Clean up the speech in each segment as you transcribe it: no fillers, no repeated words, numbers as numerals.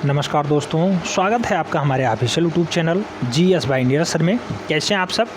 नमस्कार दोस्तों, स्वागत है आपका हमारे official YouTube channel GS by India sir में। कैसे हैं आप सब?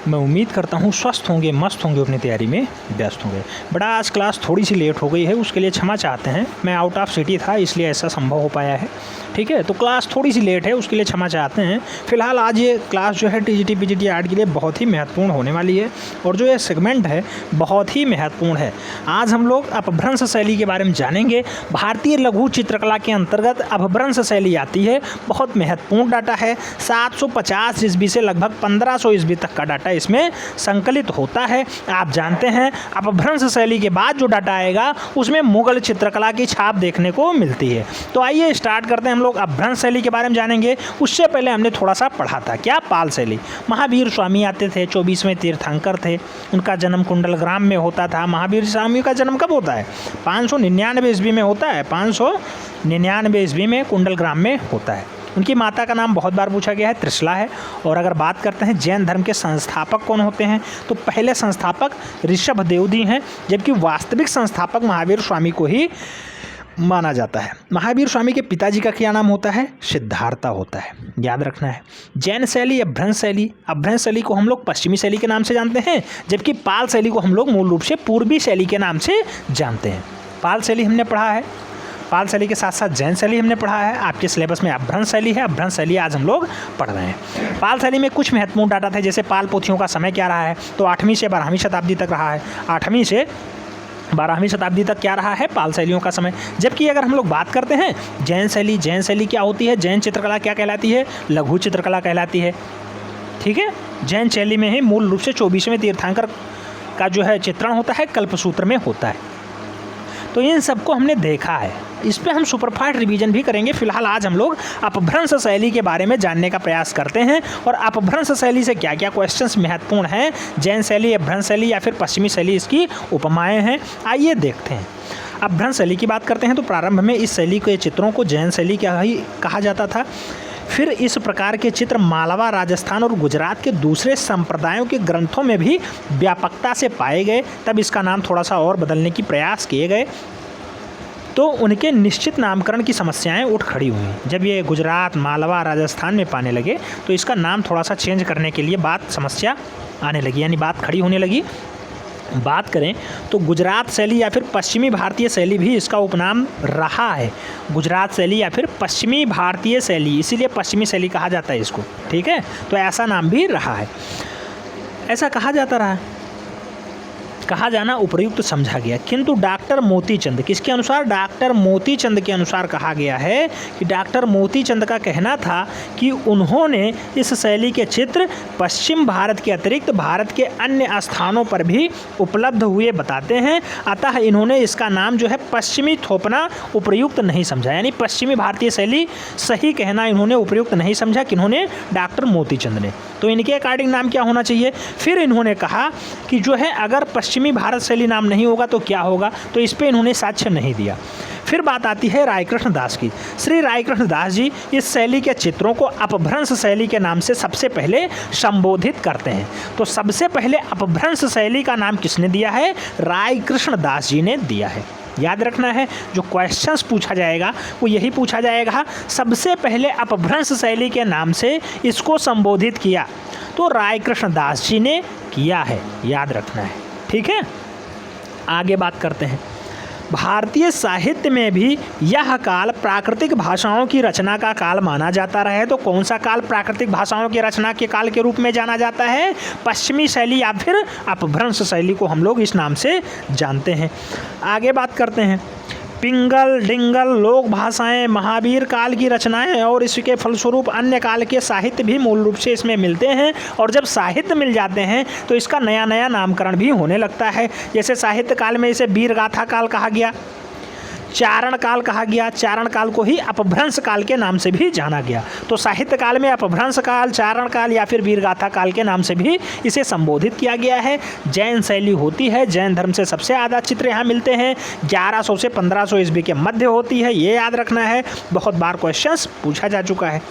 मैं उम्मीद करता हूं स्वस्थ होंगे, मस्त होंगे, अपनी तैयारी में व्यस्त होंगे। बड़ा आज क्लास थोड़ी सी लेट हो गई है, उसके लिए क्षमा चाहते हैं। मैं आउट ऑफ सिटी था, इसलिए ऐसा संभव हो पाया है। ठीक है, तो क्लास थोड़ी सी लेट है, उसके लिए क्षमा चाहते हैं। फिलहाल आज ये क्लास जो है TGT PGT आर्ट के लिए बहुत ही महत्वपूर्ण होने वाली है, और जो ये सेगमेंट है बहुत ही महत्वपूर्ण है। आज हम लोग अपभ्रंश शैली के बारे में जानेंगे। भारतीय लघु चित्रकला के अंतर्गत अपभ्रंश शैली आती है। बहुत महत्वपूर्ण डाटा है। 750 ईस्वी से लगभग 1500 ईस्वी तक का डाटा इसमें संकलित होता है। आप जानते हैं अपभ्रंश शैली के बाद जो डाटा आएगा उसमें मुगल चित्रकला की छाप देखने को मिलती है। तो आइए स्टार्ट करते हैं। हम लोग अपभ्रंश शैली के बारे में जानेंगे। उससे पहले हमने थोड़ा सा पढ़ा था, क्या? पाल शैली। महावीर स्वामी आते थे, 24वें तीर्थंकर थे। उनका जन्म कुंडलग्राम में होता था। महावीर स्वामी का जन्म कब होता है? 599 ईस्वी में होता है। 599 ईस्वी में कुंडलग्राम में होता है। उनकी माता का नाम बहुत बार पूछा गया है, त्रिशला है। और अगर बात करते हैं जैन धर्म के संस्थापक कौन होते हैं, तो पहले संस्थापक ऋषभदेव जी हैं, जबकि वास्तविक संस्थापक महावीर स्वामी को ही माना जाता है। महावीर स्वामी के पिताजी का क्या नाम होता है? सिद्धार्था होता है, याद रखना है। जैन शैली, अपभ्रंश शैली। अपभ्रंश शैली को हम लोग पश्चिमी शैली के नाम से जानते हैं, जबकि पाल शैली को हम लोग मूल रूप से पूर्वी शैली के नाम से जानते हैं। पाल शैली हमने पढ़ा है, पाल शैली के साथ साथ जैन शैली हमने पढ़ा है। आपके सिलेबस में अपभ्रंश शैली है, अपभ्रंश शैली आज हम लोग पढ़ रहे हैं। पाल शैली में कुछ महत्वपूर्ण डाटा थे, जैसे पाल पोथियों का समय क्या रहा है, तो 8वीं से 12वीं शताब्दी तक रहा है। 8वीं से 12वीं शताब्दी तक क्या रहा है? पाल शैलियों का समय। जबकि अगर हम लोग बात करते हैं जैन शैली, जैन शैली क्या होती है? जैन चित्रकला क्या कहलाती है? लघु चित्रकला कहलाती है। ठीक है, जैन शैली में ही मूल रूप से 24वें तीर्थंकर का जो है चित्रण होता है, कल्पसूत्र में होता है। तो इन सबको हमने देखा है, इस पर हम सुपरफास्ट रिवीजन भी करेंगे। फिलहाल आज हम लोग अपभ्रंश शैली के बारे में जानने का प्रयास करते हैं, और अपभ्रंश शैली से क्या क्या क्वेश्चंस महत्वपूर्ण हैं, जैन शैली, अपभ्रंश शैली या फिर पश्चिमी शैली, इसकी उपमाएं हैं। आइए देखते हैं। अपभ्रंश शैली की बात करते हैं तो प्रारंभ में इस शैली के चित्रों को जैन शैली क्या ही कहा जाता था। फिर इस प्रकार के चित्र मालवा, राजस्थान और गुजरात के दूसरे संप्रदायों के ग्रंथों में भी व्यापकता से पाए गए। तब इसका नाम थोड़ा सा और बदलने की प्रयास किए गए, तो उनके निश्चित नामकरण की समस्याएं उठ खड़ी हुई। जब ये गुजरात, मालवा, राजस्थान में पाने लगे तो इसका नाम थोड़ा सा चेंज करने के लिए समस्या आने लगी, यानी बात खड़ी होने लगी। बात करें तो गुजरात शैली या फिर पश्चिमी भारतीय शैली भी इसका उपनाम रहा है। गुजरात शैली या फिर पश्चिमी भारतीय शैली, इसीलिए पश्चिमी शैली कहा जाता है इसको। ठीक है, तो ऐसा नाम भी रहा है, ऐसा कहा जाता रहा है। कहा जाना उपयुक्त समझा गया। किंतु डॉक्टर मोतीचंद, किसके अनुसार? डॉक्टर मोतीचंद के अनुसार कहा गया है कि डॉक्टर मोतीचंद का कहना था कि उन्होंने इस शैली के चित्र पश्चिम भारत के अतिरिक्त भारत के अन्य स्थानों पर भी उपलब्ध हुए बताते हैं। अतः इन्होंने इसका नाम जो है पश्चिमी थोपना उपयुक्त नहीं समझा, यानी पश्चिमी भारतीय शैली सही कहना इन्होंने उपयुक्त नहीं समझा। किन्होंने? डॉक्टर मोतीचंद ने। तो इनके अकॉर्डिंग नाम क्या होना चाहिए? फिर इन्होंने कहा कि जो है अगर पश्चिमी भारत शैली नाम नहीं होगा तो क्या होगा, तो इस पे इन्होंने साक्ष्य नहीं दिया। फिर बात आती है रायकृष्ण दास की। श्री रायकृष्ण दास जी इस शैली के चित्रों को अपभ्रंश शैली के नाम से सबसे पहले संबोधित करते हैं। तो सबसे पहले अपभ्रंश शैली का नाम किसने दिया है? रायकृष्ण दास जी ने दिया है। याद रखना है, जो क्वेश्चंस पूछा जाएगा वो यही पूछा जाएगा, सबसे पहले अपभ्रंश शैली के नाम से इसको संबोधित किया तो रायकृष्ण दास जी ने किया है, याद रखना है। ठीक है, आगे बात करते हैं। भारतीय साहित्य में भी यह काल प्राकृतिक भाषाओं की रचना का काल माना जाता रहा है। तो कौन सा काल प्राकृतिक भाषाओं की रचना के काल के रूप में जाना जाता है? पश्चिमी शैली या फिर अपभ्रंश शैली को हम लोग इस नाम से जानते हैं। आगे बात करते हैं। पिंगल, डिंगल, लोक भाषाएं, महावीर काल की रचनाएं और इसके फलस्वरूप अन्य काल के साहित्य भी मूल रूप से इसमें मिलते हैं। और जब साहित्य मिल जाते हैं तो इसका नया नया नामकरण भी होने लगता है। जैसे साहित्य काल में इसे वीर गाथा काल कहा गया, चारण काल कहा गया। चारण काल को ही अपभ्रंश काल के नाम से भी जाना गया। तो साहित्य काल में अपभ्रंश काल, चारण काल या फिर वीरगाथा काल के नाम से भी इसे संबोधित किया गया है। जैन शैली होती है, जैन धर्म से सबसे ज़्यादा चित्र यहाँ मिलते हैं। 1100 से 1500 ईस्वी के मध्य होती है, ये याद रखना है, बहुत बार क्वेश्चंस पूछा जा चुका है।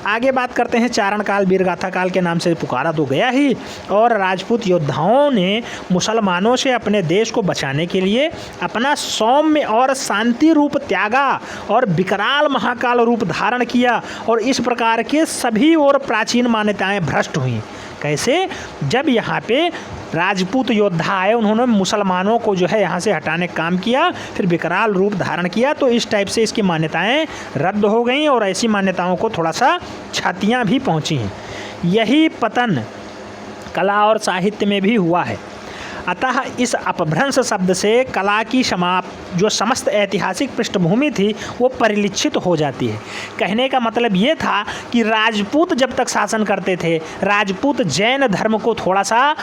आगे बात करते हैं चारण काल, वीरगाथा काल के नाम से पुकारा तो गया ही, और राजपूत योद्धाओं ने मुसलमानों से अपने देश को बचाने के लिए अपना सौम्य और शांति रूप त्यागा और विकराल महाकाल रूप धारण किया, और इस प्रकार के सभी और प्राचीन मान्यताएं भ्रष्ट हुई। कैसे? जब यहाँ पे राजपूत योद्धा आए, उन्होंने मुसलमानों को जो है यहाँ से हटाने का काम किया, फिर विकराल रूप धारण किया, तो इस टाइप से इसकी मान्यताएं रद्द हो गई और ऐसी मान्यताओं को थोड़ा सा क्षतियाँ भी पहुँची हैं। यही पतन कला और साहित्य में भी हुआ है। अतः इस अपभ्रंश शब्द से कला की जो समस्त ऐतिहासिक पृष्ठभूमि थी वो परिलक्षित हो जाती है। कहने का मतलब ये था कि राजपूत जब तक शासन करते थे, राजपूत जैन धर्म को थोड़ा सा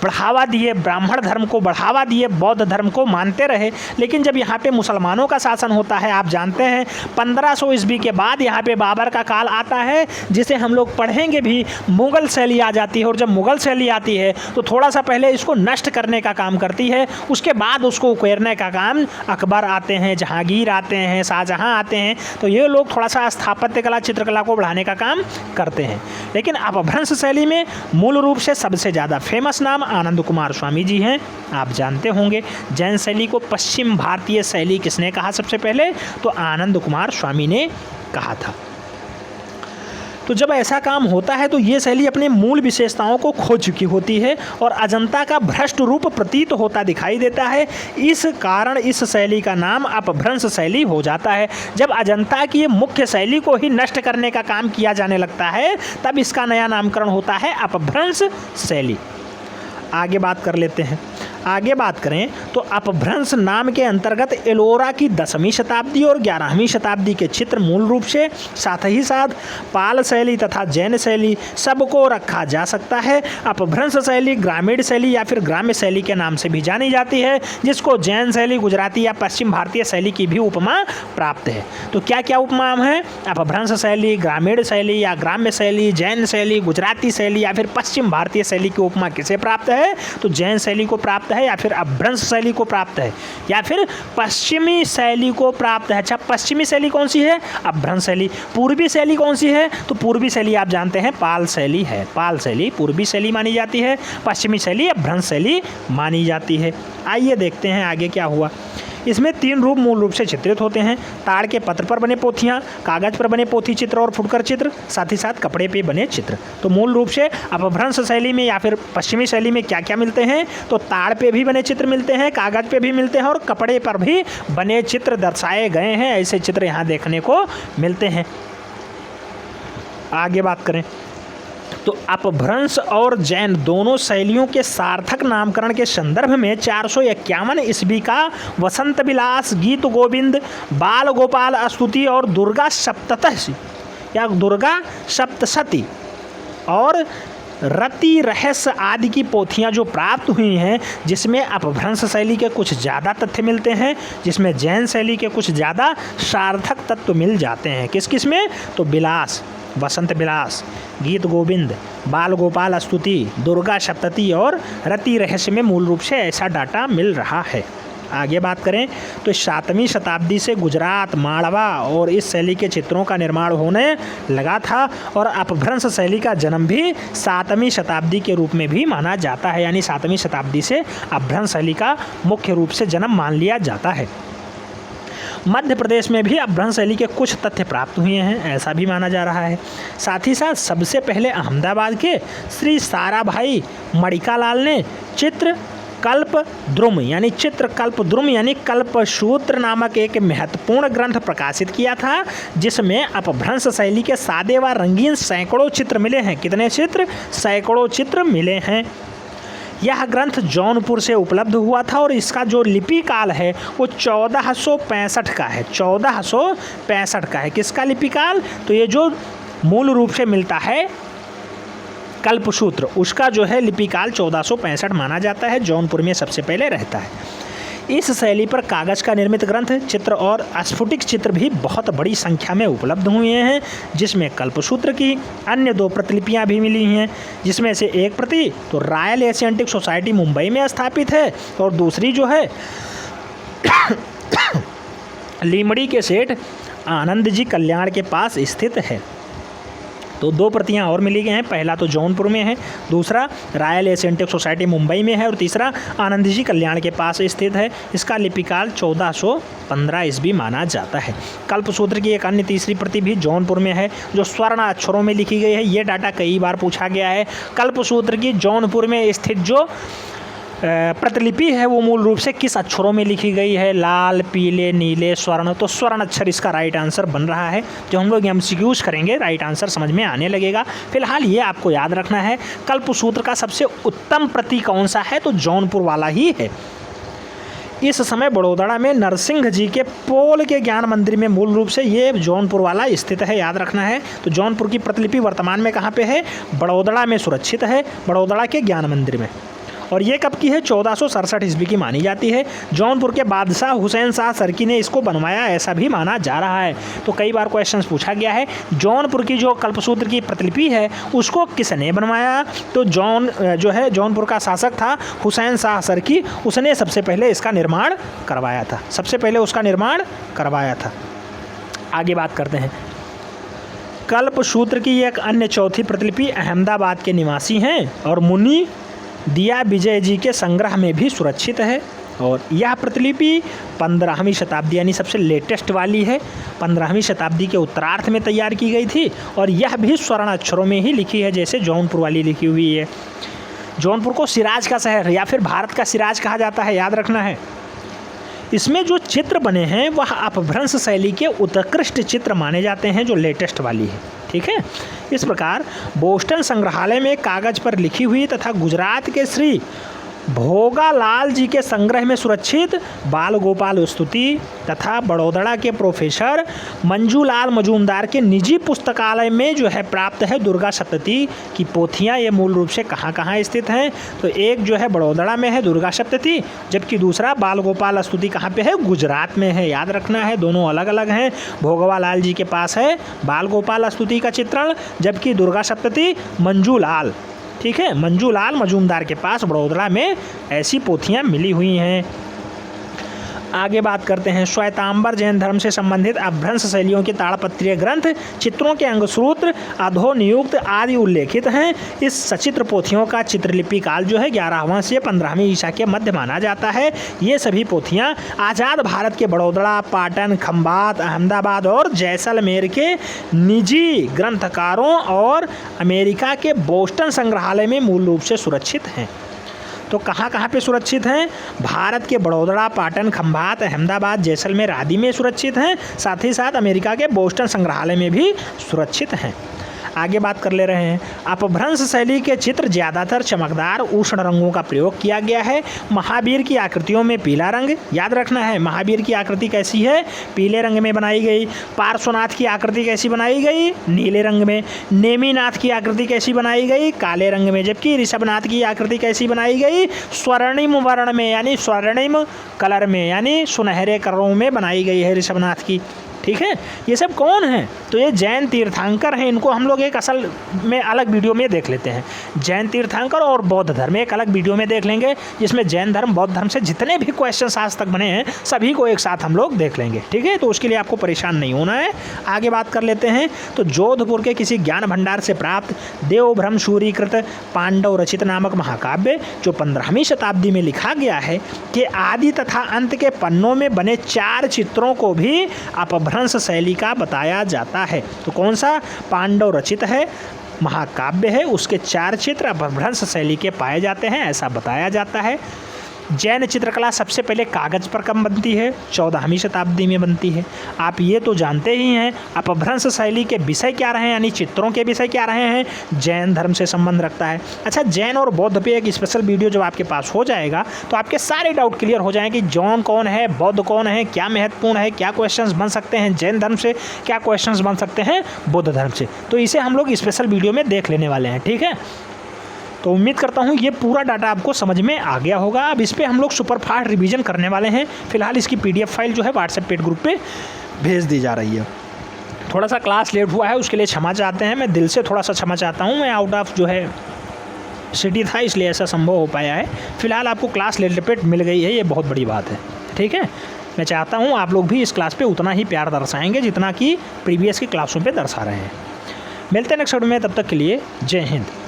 बढ़ावा दिए, ब्राह्मण धर्म को बढ़ावा दिए, बौद्ध धर्म को मानते रहे, लेकिन जब यहाँ पे मुसलमानों का शासन होता है, आप जानते हैं 1500 ईस्वी के बाद यहाँ पे बाबर का काल आता है, जिसे हम लोग पढ़ेंगे भी, मुग़ल शैली आ जाती है, और जब मुग़ल शैली आती है तो थोड़ा सा पहले इसको नष्ट करने का काम करती है, उसके बाद उसको उकेरने का काम अकबर आते हैं, जहांगीर आते हैं, शाहजहां आते हैं, तो ये लोग थोड़ा सा स्थापत्य कला, चित्रकला को बढ़ाने का काम करते हैं। लेकिन अपभ्रंश शैली में मूल रूप से सबसे ज़्यादा फेमस नाम आनंद कुमार स्वामी जी हैं, आप जानते होंगे। जैन शैली को पश्चिम भारतीय शैली किसने कहा सबसे पहले? तो आनंद कुमार स्वामी ने कहा था। तो जब ऐसा काम होता है तो ये शैली अपने मूल विशेषताओं को खो चुकी होती है और अजंता का भ्रष्ट रूप प्रतीत होता दिखाई देता है। इस कारण इस शैली का नाम अपभ्रंश शैली हो जाता है। जब अजंता की मुख्य शैली को ही नष्ट करने का काम किया जाने लगता है, तब इसका नया नामकरण होता है अपभ्रंश शैली। आगे बात कर लेते हैं। आगे बात करें तो अपभ्रंश नाम के अंतर्गत एलोरा की 10वीं शताब्दी और 11वीं शताब्दी के चित्र मूल रूप से साथ ही साथ पाल शैली तथा जैन शैली सबको रखा जा सकता है। अपभ्रंश शैली ग्रामीण शैली या फिर ग्राम्य शैली के नाम से भी जानी जाती है, जिसको जैन शैली, गुजराती या पश्चिम भारतीय शैली की भी उपमा प्राप्त है। तो क्या क्या उपमा है? अपभ्रंश शैली, ग्रामीण शैली या ग्राम्य शैली, जैन शैली, गुजराती शैली या फिर पश्चिम भारतीय शैली की उपमा किसे प्राप्त है? तो जैन शैली को प्राप्त है, या फिर अपभ्रंश शैली को प्राप्त है, या फिर पश्चिमी शैली को प्राप्त है। अच्छा, पश्चिमी शैली कौन सी है? अपभ्रंश शैली। पूर्वी शैली कौन सी है? तो पूर्वी शैली आप जानते हैं पाल शैली है। पाल शैली पूर्वी शैली मानी जाती है, पश्चिमी शैली अपभ्रंश शैली मानी जाती है। आइए देखते हैं आगे क्या हुआ। इसमें 3 रूप मूल रूप से चित्रित होते हैं: ताड़ के पत्र पर बने पोथियाँ, कागज पर बने पोथी चित्र और फुटकर चित्र, साथ ही साथ कपड़े पे बने चित्र। तो मूल रूप से अपभ्रंश शैली में या फिर पश्चिमी शैली में क्या क्या मिलते हैं? तो ताड़ पे भी बने चित्र मिलते हैं, कागज पे भी मिलते हैं और कपड़े पर भी बने चित्र दर्शाए गए हैं। ऐसे चित्र यहाँ देखने को मिलते हैं। आगे बात करें तो अपभ्रंश और जैन दोनों शैलियों के सार्थक नामकरण के संदर्भ में 451 ईस्वी का वसंत विलास, गीत गोविंद, बाल गोपाल स्तुति और दुर्गा सप्तशती या दुर्गा सप्तशती और रति रहस्य आदि की पोथियाँ जो प्राप्त हुई हैं, जिसमें अपभ्रंश शैली के कुछ ज़्यादा तथ्य मिलते हैं, जिसमें जैन शैली के कुछ ज़्यादा सार्थक तत्व मिल जाते हैं। किस किस में? तो विलास, वसंत विलास, गीत गोविंद, बाल गोपाल स्तुति, दुर्गा सप्तशती और रति रहस्य में मूल रूप से ऐसा डाटा मिल रहा है। आगे बात करें तो 7वीं शताब्दी से गुजरात, माड़वा और इस शैली के चित्रों का निर्माण होने लगा था और अपभ्रंश शैली का जन्म भी 7वीं शताब्दी के रूप में भी माना जाता है। यानी 7वीं शताब्दी से अपभ्रंश शैली का मुख्य रूप से जन्म मान लिया जाता है। मध्य प्रदेश में भी अपभ्रंश शैली के कुछ तथ्य प्राप्त हुए हैं, ऐसा भी माना जा रहा है। साथ ही साथ सबसे पहले अहमदाबाद के श्री साराभाई मणिकालाल ने चित्रकल्पद्रुम यानी कल्पसूत्र नामक एक महत्वपूर्ण ग्रंथ प्रकाशित किया था, जिसमें अपभ्रंश शैली के सादे व रंगीन सैकड़ों चित्र मिले हैं। कितने चित्र? सैकड़ों चित्र मिले हैं। यह ग्रंथ जौनपुर से उपलब्ध हुआ था और इसका जो लिपि काल है वो 1465 का है। 1465 का है। किसका लिपि काल? तो ये जो मूल रूप से मिलता है कल्पसूत्र, उसका जो है लिपि काल 1465 माना जाता है। जौनपुर में सबसे पहले रहता है। इस शैली पर कागज का निर्मित ग्रंथ, चित्र और स्फुटिक चित्र भी बहुत बड़ी संख्या में उपलब्ध हुए हैं, जिसमें कल्पसूत्र की अन्य 2 प्रतिलिपियां भी मिली हैं, जिसमें से एक प्रति तो रॉयल एशियंटिक सोसाइटी मुंबई में स्थापित है और दूसरी जो है लीमड़ी के सेठ आनंद जी कल्याण के पास स्थित है। तो 2 प्रतियां और मिली गई हैं। पहला तो जौनपुर में है, दूसरा रॉयल एशियंटिक सोसाइटी मुंबई में है और तीसरा आनंद जी कल्याण के पास स्थित है। इसका लिपिकाल 1415 ईस्वी माना जाता है। कल्पसूत्र की एक अन्य तीसरी प्रति भी जौनपुर में है जो स्वर्ण अक्षरों में लिखी गई है। ये डाटा कई बार पूछा गया है। कल्पसूत्र की जौनपुर में स्थित जो प्रतिलिपि है वो मूल रूप से किस अक्षरों में लिखी गई है? लाल, पीले, नीले, स्वर्ण। तो स्वर्ण अक्षर इसका राइट आंसर बन रहा है। जो हम लोग एमसीक्यूज करेंगे राइट आंसर समझ में आने लगेगा। फिलहाल ये आपको याद रखना है कल्पसूत्र का सबसे उत्तम प्रति कौन सा है? तो जौनपुर वाला ही है। इस समय बड़ोदरा में नरसिंह जी के पोल के ज्ञान मंदिर में मूल रूप से ये जौनपुर वाला स्थित है, याद रखना है। तो जौनपुर की प्रतिलिपि वर्तमान में कहाँ पे है? बड़ोदरा में सुरक्षित है, बड़ोदरा के ज्ञान मंदिर में। और ये कब की है? 1467 ईस्वी की मानी जाती है। जौनपुर के बादशाह हुसैन शाह सरकी ने इसको बनवाया ऐसा भी माना जा रहा है। तो कई बार क्वेश्चंस पूछा गया है जौनपुर की जो कल्पसूत्र की प्रतिलिपि है उसको किसने बनवाया? तो जौनपुर का शासक था हुसैन शाह सरकी, उसने सबसे पहले इसका निर्माण करवाया था, सबसे पहले उसका निर्माण करवाया था। आगे बात करते हैं। कल्पसूत्र की एक अन्य चौथी प्रतिलिपि अहमदाबाद के निवासी हैं और मुनि दिया विजय जी के संग्रह में भी सुरक्षित है। और यह प्रतिलिपि 15वीं शताब्दी यानी सबसे लेटेस्ट वाली है। 15वीं शताब्दी के उत्तरार्ध में तैयार की गई थी और यह भी स्वर्ण अक्षरों में ही लिखी है जैसे जौनपुर वाली लिखी हुई है। जौनपुर को सिराज का शहर या फिर भारत का सिराज कहा जाता है, याद रखना है। इसमें जो चित्र बने हैं वह अपभ्रंश शैली के उत्कृष्ट चित्र माने जाते हैं जो लेटेस्ट वाली है, ठीक है। इस प्रकार बोस्टन संग्रहालय में कागज पर लिखी हुई तथा गुजरात के श्री भोगालाल जी के संग्रह में सुरक्षित बाल गोपाल स्तुति तथा बड़ौदरा के प्रोफेसर मंजूलाल मजूमदार के निजी पुस्तकालय में जो है प्राप्त है दुर्गा सप्तती की पोथियाँ। ये मूल रूप से कहाँ कहाँ स्थित हैं? तो एक जो है बड़ौदरा में है दुर्गा सप्तती, जबकि दूसरा बाल गोपाल स्तुति कहाँ पे है? गुजरात में है, याद रखना है। दोनों अलग अलग हैं। भोगवालाल जी के पास है बाल गोपाल स्तुति का चित्रण, जबकि दुर्गा सप्तती मंजूलाल, ठीक है, मंजूलाल मजूमदार के पास बड़ौदरा में ऐसी पोथियाँ मिली हुई हैं। आगे बात करते हैं। श्वेतांबर जैन धर्म से संबंधित अपभ्रंश शैलियों के ताड़पत्रीय ग्रंथ, चित्रों के अंगसूत्र, अधोनियुक्त आदि उल्लेखित हैं। इस सचित्र पोथियों का चित्रलिपि काल जो है 11वां से 15वीं ईसा के मध्य माना जाता है। ये सभी पोथियाँ आज़ाद भारत के बड़ौदरा, पाटन, खंभात, अहमदाबाद और जैसलमेर के निजी ग्रंथकारों और अमेरिका के बोस्टन संग्रहालय में मूल रूप से सुरक्षित हैं। तो कहाँ कहाँ पे सुरक्षित हैं? भारत के बड़ौदरा, पाटन, खंभात, अहमदाबाद, जैसलमेर आदि में सुरक्षित हैं। साथ ही साथ अमेरिका के बोस्टन संग्रहालय में भी सुरक्षित हैं। आगे बात कर ले रहे हैं। अपभ्रंश शैली के चित्र ज़्यादातर चमकदार उष्ण रंगों का प्रयोग किया गया है। महावीर की आकृतियों में पीला रंग, याद रखना है। महावीर की आकृति कैसी है? पीले रंग में बनाई गई। पार्श्वनाथ की आकृति कैसी बनाई गई? नीले रंग में। नेमिनाथ की आकृति कैसी बनाई गई? काले रंग में। जबकि ऋषभनाथ की आकृति कैसी बनाई गई? स्वर्णिम वर्ण में यानी स्वर्णिम कलर में यानी सुनहरे कलरों में बनाई गई है ऋषभनाथ की, ठीक है। ये सब कौन हैं? तो ये जैन तीर्थंकर हैं। इनको हम लोग एक असल में अलग वीडियो में देख लेते हैं। जैन तीर्थंकर और बौद्ध धर्म एक अलग वीडियो में देख लेंगे, जिसमें जैन धर्म बौद्ध धर्म से जितने भी क्वेश्चन आज तक बने हैं सभी को एक साथ हम लोग देख लेंगे, ठीक है। तो उसके लिए आपको परेशान नहीं होना है। आगे बात कर लेते हैं। तो जोधपुर के किसी ज्ञान भंडार से प्राप्त देवभ्रम सूरीकृत पांडव रचित नामक महाकाव्य जो 15वीं शताब्दी में लिखा गया है कि आदि तथा अंत के पन्नों में बने 4 चित्रों को भी अपभ्रंश शैली का बताया जाता है। तो कौन सा? पांडव रचित है, महाकाव्य है, उसके 4 चित्र अपभ्रंश शैली के पाए जाते हैं ऐसा बताया जाता है। जैन चित्रकला सबसे पहले कागज पर कब बनती है? 14वीं शताब्दी में बनती है। आप ये तो जानते ही हैं। अपभ्रंश शैली के विषय क्या रहे हैं यानी चित्रों के विषय क्या रहे हैं? जैन धर्म से संबंध रखता है। अच्छा, जैन और बौद्ध पे एक स्पेशल वीडियो जब आपके पास हो जाएगा तो आपके सारे डाउट क्लियर हो जाएंगे कि जैन कौन है, बौद्ध कौन है, क्या महत्वपूर्ण है, क्या क्वेश्चंस बन सकते हैं जैन धर्म से, क्या क्वेश्चंस बन सकते हैं बौद्ध धर्म से। तो इसे हम लोग स्पेशल वीडियो में देख लेने वाले हैं, ठीक है। तो उम्मीद करता हूँ ये पूरा डाटा आपको समझ में आ गया होगा। अब इस पर हम लोग सुपरफास्ट रिवीजन करने वाले हैं। फिलहाल इसकी PDF फाइल जो है व्हाट्सएप पेड ग्रुप पे भेज दी जा रही है। थोड़ा सा क्लास लेट हुआ है, उसके लिए क्षमा चाहते हैं। मैं दिल से थोड़ा सा क्षमा चाहता हूँ। मैं आउट ऑफ जो है सिटी था इसलिए ऐसा संभव हो पाया है। फिलहाल आपको क्लास लेट रिपीट मिल गई है, ये बहुत बड़ी बात है, ठीक है। मैं चाहता हूँ आप लोग भी इस क्लास पर उतना ही प्यार दर्शाएँगे जितना कि प्रीवियस की क्लासों पर दर्शा रहे हैं। मिलते हैं नेक्स्ट वीडियो में, तब तक के लिए जय हिंद।